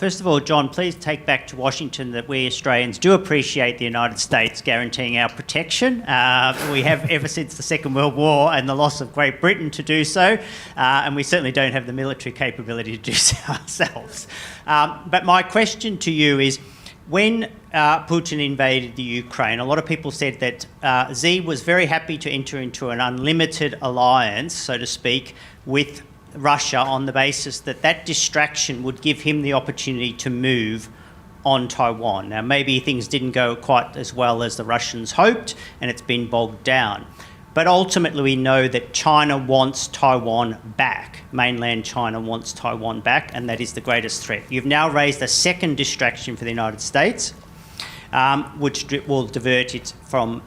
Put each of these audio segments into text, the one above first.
first of all, John, please take back to Washington that we Australians do appreciate the United States guaranteeing our protection. We have ever since the Second World War and the loss of Great Britain to do so, and we certainly don't have the military capability to do so ourselves. But my question to you is, when Putin invaded the Ukraine, a lot of people said that Xi was very happy to enter into an unlimited alliance, so to speak, with Russia on the basis that that distraction would give him the opportunity to move on Taiwan. Now, maybe things didn't go quite as well as the Russians hoped, and it's been bogged down. But ultimately, we know that China wants Taiwan back. Mainland China wants Taiwan back, and that is the greatest threat. You've now raised a second distraction for the United States, which will divert it from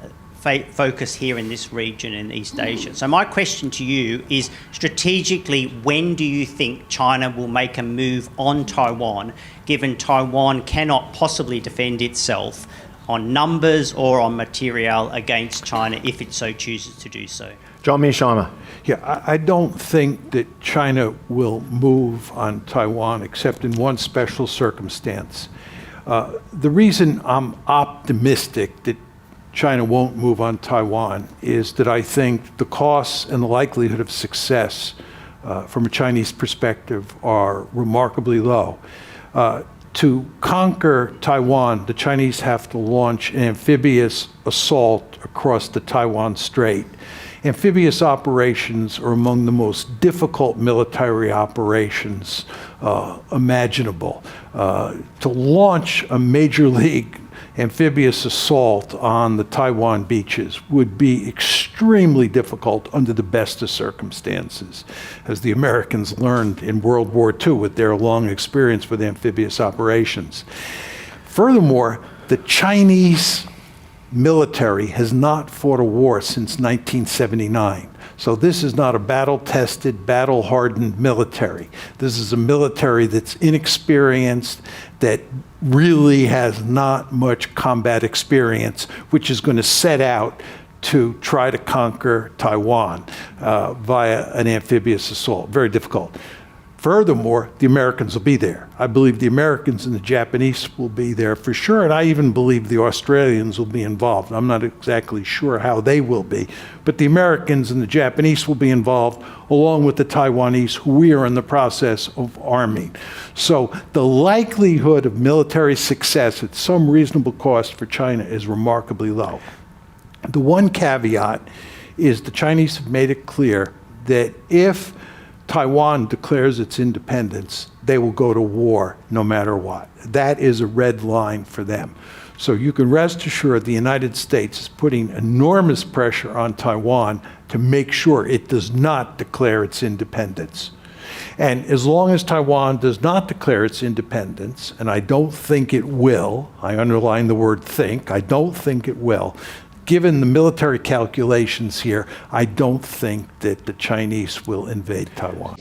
focus here in this region in East Asia. So my question to you is, strategically, when do you think China will make a move on Taiwan, given Taiwan cannot possibly defend itself on numbers or on material against China if it so chooses to do so? John Mearsheimer. Yeah, I don't think that China will move on Taiwan except in one special circumstance. The reason I'm optimistic that China won't move on Taiwan is that I think the costs and the likelihood of success from a Chinese perspective are remarkably low. To conquer Taiwan, the Chinese have to launch an amphibious assault across the Taiwan Strait. Amphibious operations are among the most difficult military operations imaginable. To launch a major league amphibious assault on the Taiwan beaches would be extremely difficult under the best of circumstances, as the Americans learned in World War II with their long experience with amphibious operations. Furthermore, the Chinese military has not fought a war since 1979. So this is not a battle-tested, battle-hardened military. This is a military that's inexperienced, that really has not much combat experience, which is going to set out to try to conquer Taiwan via an amphibious assault. Very difficult. Furthermore, the Americans will be there. I believe the Americans and the Japanese will be there for sure, and I even believe the Australians will be involved. I'm not exactly sure how they will be, but the Americans and the Japanese will be involved, along with the Taiwanese, who we are in the process of arming. So the likelihood of military success at some reasonable cost for China is remarkably low. The one caveat is the Chinese have made it clear that if Taiwan declares its independence, they will go to war no matter what. That is a red line for them. So you can rest assured the United States is putting enormous pressure on Taiwan to make sure it does not declare its independence. And as long as Taiwan does not declare its independence, and I don't think it will, I underline the word think, I don't think it will, given the military calculations here, I don't think that the Chinese will invade Taiwan.